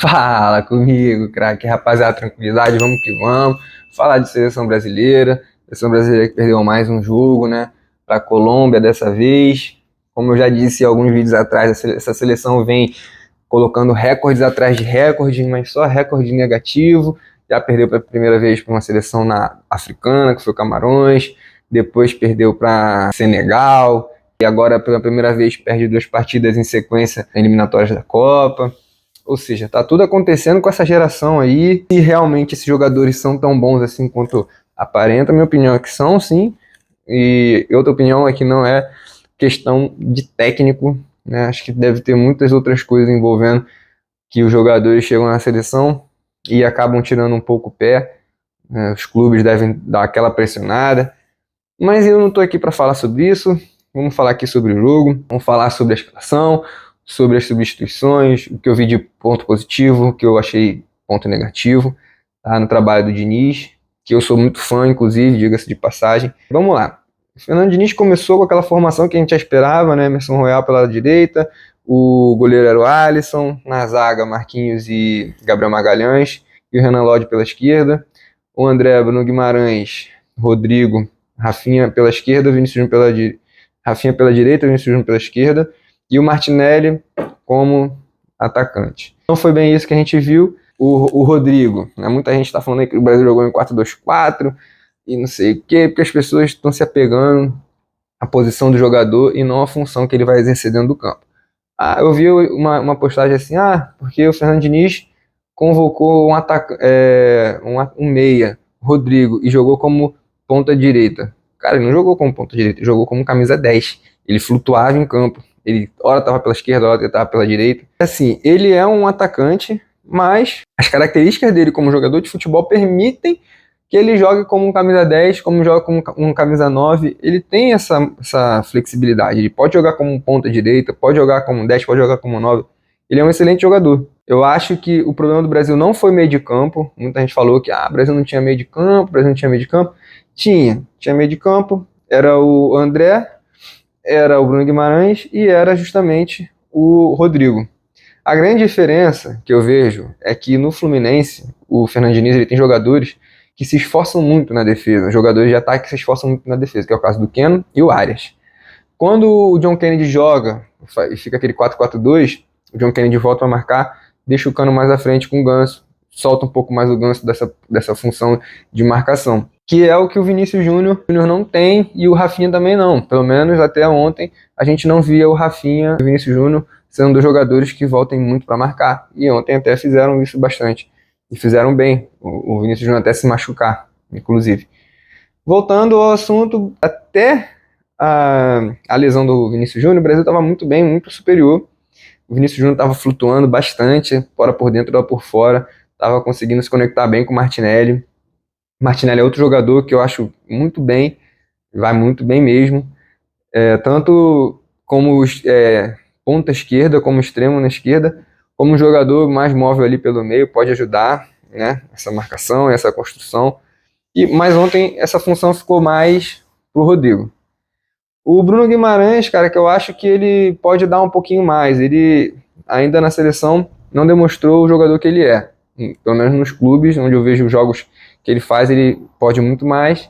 Fala comigo, craque, rapaziada, tranquilidade, vamos que vamos. Falar de seleção brasileira. Seleção brasileira que perdeu mais um jogo, né? Para a Colômbia dessa vez. Como eu já disse em alguns vídeos atrás, essa seleção vem colocando recordes atrás de recordes, mas só recorde negativo. Já perdeu pela primeira vez para uma seleção africana, que foi o Camarões. Depois perdeu para Senegal. E agora, pela primeira vez, perde duas partidas em sequência eliminatórias da Copa. Ou seja, tá tudo acontecendo com essa geração aí. E realmente esses jogadores são tão bons assim quanto aparenta. Minha opinião é que são, sim. E outra opinião é que não é questão de técnico, né? Acho que deve ter muitas outras coisas envolvendo que os jogadores chegam na seleção e acabam tirando um pouco o pé, né? Os clubes devem dar aquela pressionada. Mas eu não estou aqui para falar sobre isso. Vamos falar aqui sobre o jogo, vamos falar sobre a escalação, sobre as substituições, o que eu vi de ponto positivo, o que eu achei ponto negativo, tá? No trabalho do Diniz, que eu sou muito fã, inclusive, diga-se de passagem. Vamos lá. O Fernando Diniz começou com aquela formação que a gente já esperava, né? Emerson Royal pela direita, o goleiro era o Alisson, na zaga Marquinhos e Gabriel Magalhães, e o Renan Lodge pela esquerda, o André, Bruno Guimarães, Rodrigo, Rafinha pela esquerda, Vinícius Júnior pela direita, Rafinha pela direita, Vinícius Júnior pela esquerda, e o Martinelli como atacante. Não foi bem isso que a gente viu. O Rodrigo, né? Muita gente está falando aí que o Brasil jogou em 4-2-4 e não sei o quê, porque as pessoas estão se apegando à posição do jogador e não à função que ele vai exercer dentro do campo. Eu vi uma postagem assim, porque o Fernando Diniz convocou um meia, Rodrigo, e jogou como ponta direita. Cara, ele não jogou como ponta direita, ele jogou como camisa 10. Ele flutuava em campo. Ele ora estava pela esquerda, ora estava pela direita. Assim, ele é um atacante, mas as características dele como jogador de futebol permitem que ele jogue como um camisa 10, como joga como um camisa 9. Ele tem essa flexibilidade. Ele pode jogar como um ponta direita, pode jogar como um 10, pode jogar como um 9. Ele é um excelente jogador. Eu acho que o problema do Brasil não foi meio de campo. Muita gente falou que o Brasil não tinha meio de campo, o Brasil não tinha meio de campo. Tinha meio de campo. Era o André, era o Bruno Guimarães e era justamente o Rodrigo. A grande diferença que eu vejo é que no Fluminense, o Fernando Diniz ele tem jogadores que se esforçam muito na defesa, jogadores de ataque que se esforçam muito na defesa, que é o caso do Keno e o Arias. Quando o John Kennedy joga e fica aquele 4-4-2, o John Kennedy volta para marcar, deixa o Cano mais à frente com o Ganso, solta um pouco mais o Ganso dessa função de marcação, que é o que o Vinícius Júnior não tem e o Rafinha também não. Pelo menos até ontem a gente não via o Rafinha e o Vinícius Júnior sendo dois jogadores que voltem muito para marcar. E ontem até fizeram isso bastante. E fizeram bem. O Vinícius Júnior até se machucar, inclusive. Voltando ao assunto, até a lesão do Vinícius Júnior, o Brasil estava muito bem, muito superior. O Vinícius Júnior estava flutuando bastante, fora por dentro, ou por fora. Estava conseguindo se conectar bem com o Martinelli. Martinelli é outro jogador que eu acho muito bem, vai muito bem mesmo. Tanto como ponta esquerda, como extremo na esquerda, como um jogador mais móvel ali pelo meio, pode ajudar, né, essa marcação, essa construção. Mas ontem essa função ficou mais pro Rodrigo. O Bruno Guimarães, cara, que eu acho que ele pode dar um pouquinho mais. Ele ainda na seleção não demonstrou o jogador que ele é. Pelo menos nos clubes, onde eu vejo os jogos que ele faz, ele pode muito mais.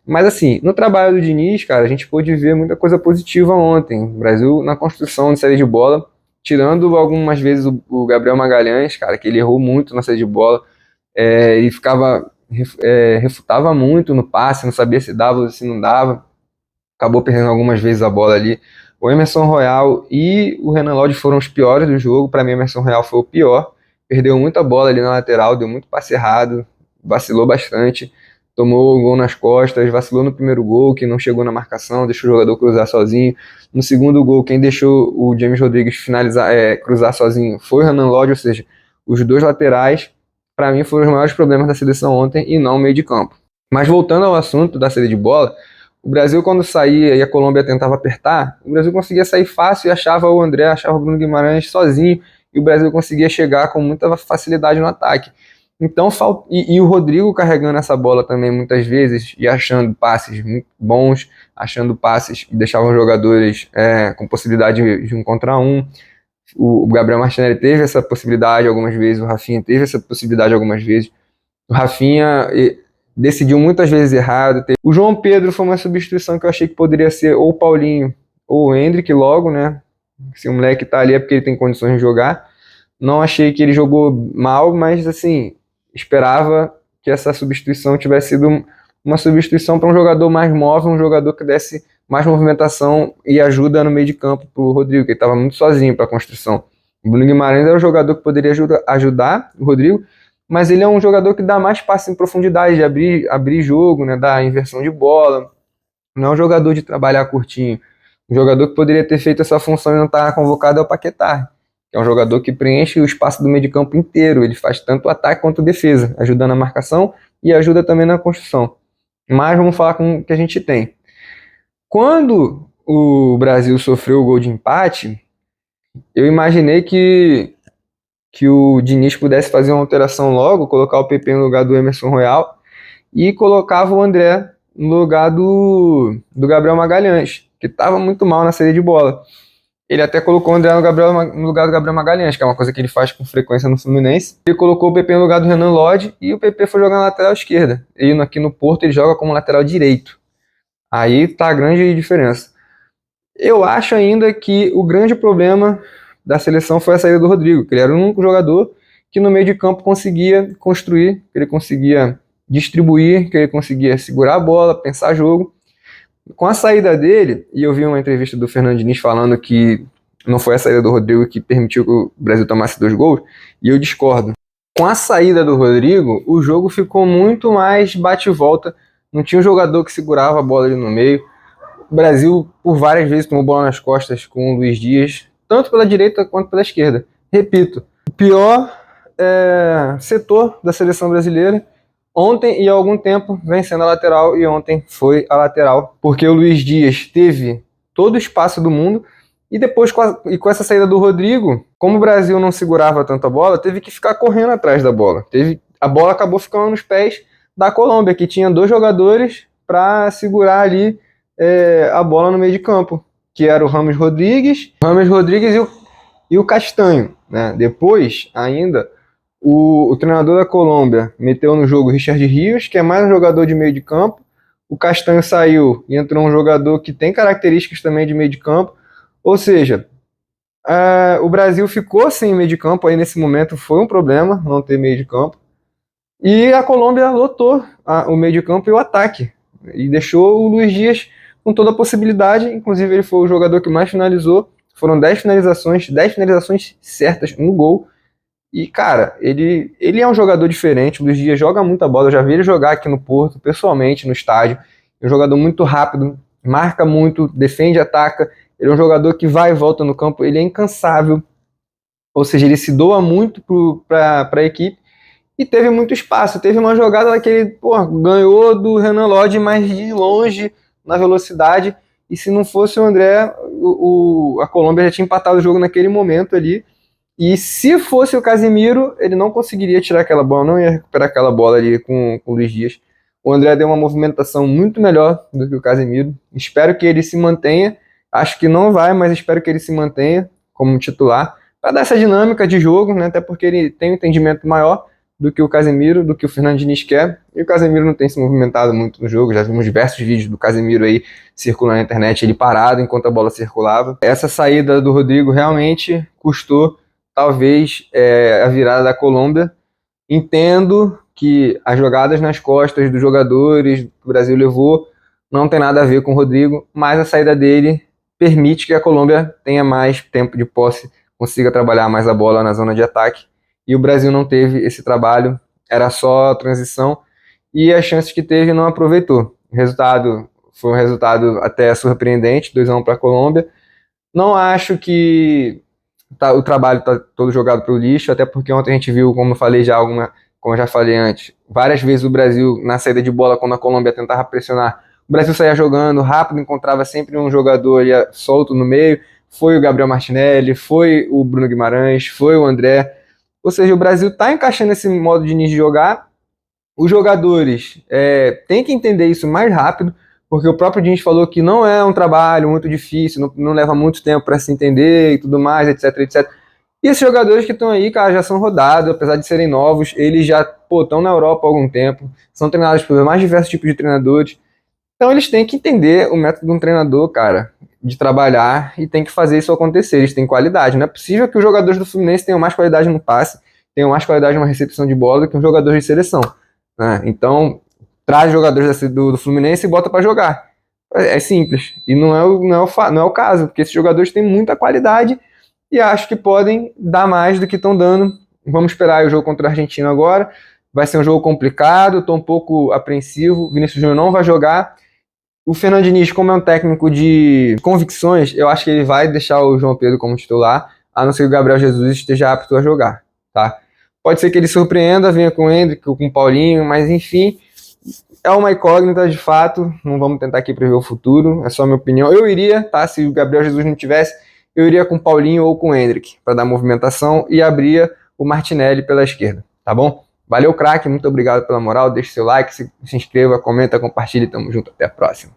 Mas assim, no trabalho do Diniz, cara, a gente pôde ver muita coisa positiva ontem. O Brasil na construção de saída de bola, tirando algumas vezes o Gabriel Magalhães, cara, que ele errou muito na saída de bola. Ele refutava muito no passe, não sabia se dava ou se não dava. Acabou perdendo algumas vezes a bola ali. O Emerson Royal e o Renan Lodge foram os piores do jogo. Para mim, o Emerson Royal foi o pior. Perdeu muita bola ali na lateral, deu muito passe errado, vacilou bastante, tomou o gol nas costas, vacilou no primeiro gol, que não chegou na marcação, deixou o jogador cruzar sozinho. No segundo gol, quem deixou o James Rodrigues cruzar sozinho foi o Renan Lodge, ou seja, os dois laterais, para mim, foram os maiores problemas da seleção ontem e não o meio de campo. Mas voltando ao assunto da saída de bola, o Brasil, quando saía e a Colômbia tentava apertar, o Brasil conseguia sair fácil e achava o André, achava o Bruno Guimarães sozinho, e o Brasil conseguia chegar com muita facilidade no ataque. Então, o Rodrigo carregando essa bola também muitas vezes e achando passes muito bons, achando passes que deixavam os jogadores com possibilidade de um contra um. O Gabriel Martinelli teve essa possibilidade algumas vezes, o Rafinha teve essa possibilidade algumas vezes. O Rafinha decidiu muitas vezes errado. O João Pedro foi uma substituição que eu achei que poderia ser ou o Paulinho ou o Endrick logo, né? Se o moleque tá ali é porque ele tem condições de jogar. Não achei que ele jogou mal, mas assim, esperava que essa substituição tivesse sido uma substituição para um jogador mais móvel, um jogador que desse mais movimentação e ajuda no meio de campo para o Rodrigo, que ele estava muito sozinho para a construção. O Bruno Guimarães era um jogador que poderia ajudar o Rodrigo, mas ele é um jogador que dá mais passe em profundidade, de abrir jogo, né, dar inversão de bola. Não é um jogador de trabalhar curtinho. Um jogador que poderia ter feito essa função e não estar convocado é o Paquetá, que é um jogador que preenche o espaço do meio de campo inteiro. Ele faz tanto o ataque quanto a defesa, ajudando na marcação e ajuda também na construção. Mas vamos falar com o que a gente tem. Quando o Brasil sofreu o gol de empate, eu imaginei que o Diniz pudesse fazer uma alteração logo, colocar o PP no lugar do Emerson Royal e colocava o André no lugar do Gabriel Magalhães, que estava muito mal na saída de bola. Ele até colocou o André no lugar do Gabriel Magalhães, que é uma coisa que ele faz com frequência no Fluminense. Ele colocou o PP no lugar do Renan Lodge e o PP foi jogar na lateral esquerda. Ele aqui no Porto ele joga como lateral direito. Aí tá a grande diferença. Eu acho ainda que o grande problema da seleção foi a saída do Rodrigo, que ele era o único jogador que no meio de campo conseguia construir, que ele conseguia distribuir, que ele conseguia segurar a bola, pensar jogo. Com a saída dele, e eu vi uma entrevista do Fernando Diniz falando que não foi a saída do Rodrigo que permitiu que o Brasil tomasse 2 gols, e eu discordo. Com a saída do Rodrigo, o jogo ficou muito mais bate e volta, não tinha um jogador que segurava a bola ali no meio. O Brasil, por várias vezes, tomou bola nas costas com o Luiz Dias, tanto pela direita quanto pela esquerda. Repito, o pior setor da seleção brasileira, ontem e há algum tempo, vem sendo a lateral, e ontem foi a lateral, porque o Luiz Dias teve todo o espaço do mundo, e depois, com essa saída do Rodrigo, como o Brasil não segurava tanto a bola, teve que ficar correndo atrás da bola. A bola acabou ficando nos pés da Colômbia, que tinha 2 jogadores para segurar ali a bola no meio de campo, que era o Rames Rodrigues e o Castanho, né? Depois, ainda, o treinador da Colômbia meteu no jogo o Richard Rios, que é mais um jogador de meio de campo. O Castanho saiu e entrou um jogador que tem características também de meio de campo. Ou seja, o Brasil ficou sem meio de campo, aí nesse momento foi um problema não ter meio de campo. E a Colômbia lotou o meio de campo e o ataque, e deixou o Luiz Dias com toda a possibilidade. Inclusive ele foi o jogador que mais finalizou, foram 10 finalizações certas no gol. E cara, ele é um jogador diferente, o Luiz Dias joga muita bola, eu já vi ele jogar aqui no Porto, pessoalmente, no estádio. É um jogador muito rápido, marca muito, defende, ataca. Ele é um jogador que vai e volta no campo, ele é incansável, ou seja, ele se doa muito para a equipe. E teve muito espaço. Teve uma jogada que ele ganhou do Renan Lodge, mas de longe, na velocidade. E se não fosse o André, a Colômbia já tinha empatado o jogo naquele momento ali. E se fosse o Casemiro, ele não conseguiria tirar aquela bola, não ia recuperar aquela bola ali com o Luiz Dias. O André deu uma movimentação muito melhor do que o Casemiro. Espero que ele se mantenha. Acho que não vai, mas espero que ele se mantenha como titular, para dar essa dinâmica de jogo, né? Até porque ele tem um entendimento maior do que o Casemiro, do que o Fernando Diniz quer, e o Casemiro não tem se movimentado muito no jogo. Já vimos diversos vídeos do Casemiro aí circulando na internet, ele parado enquanto a bola circulava. Essa saída do Rodrigo realmente custou, talvez, a virada da Colômbia. Entendo que as jogadas nas costas dos jogadores que o Brasil levou não tem nada a ver com o Rodrigo, mas a saída dele permite que a Colômbia tenha mais tempo de posse, consiga trabalhar mais a bola na zona de ataque. E o Brasil não teve esse trabalho, era só transição, e as chances que teve não aproveitou. O resultado foi um resultado até surpreendente, 2-1 para a Colômbia. Não acho que o trabalho está todo jogado para o lixo, até porque ontem a gente viu, como eu já falei antes, várias vezes o Brasil, na saída de bola, quando a Colômbia tentava pressionar, o Brasil saía jogando rápido, encontrava sempre um jogador ali solto no meio. Foi o Gabriel Martinelli, foi o Bruno Guimarães, foi o André. Ou seja, o Brasil está encaixando esse modo de início de jogar. Os jogadores têm que entender isso mais rápido, porque o próprio Diniz falou que não é um trabalho muito difícil, não leva muito tempo para se entender e tudo mais, etc, etc. E esses jogadores que estão aí, cara, já são rodados, apesar de serem novos, eles já, pô, estão na Europa há algum tempo, são treinados por mais diversos tipos de treinadores. Então eles têm que entender o método de um treinador, cara, de trabalhar e tem que fazer isso acontecer. Eles têm qualidade. Não é possível que os jogadores do Fluminense tenham mais qualidade no passe, tenham mais qualidade numa recepção de bola do que os jogadores de seleção, né? Então traz jogadores do Fluminense e bota para jogar. É simples. E não é o caso, porque esses jogadores têm muita qualidade e acho que podem dar mais do que estão dando. Vamos esperar o jogo contra a Argentina agora. Vai ser um jogo complicado, estou um pouco apreensivo. O Vinícius Júnior não vai jogar. O Fernando Diniz, como é um técnico de convicções, eu acho que ele vai deixar o João Pedro como titular, a não ser que o Gabriel Jesus esteja apto a jogar, tá? Pode ser que ele surpreenda, venha com o Hendrick, com o Paulinho, mas enfim, é uma incógnita de fato, não vamos tentar aqui prever o futuro, é só a minha opinião. Eu iria, tá? Se o Gabriel Jesus não tivesse, eu iria com o Paulinho ou com o Hendrick, para dar movimentação, e abria o Martinelli pela esquerda, tá bom? Valeu, craque, muito obrigado pela moral, deixe seu like, se inscreva, comenta, compartilhe, tamo junto, até a próxima.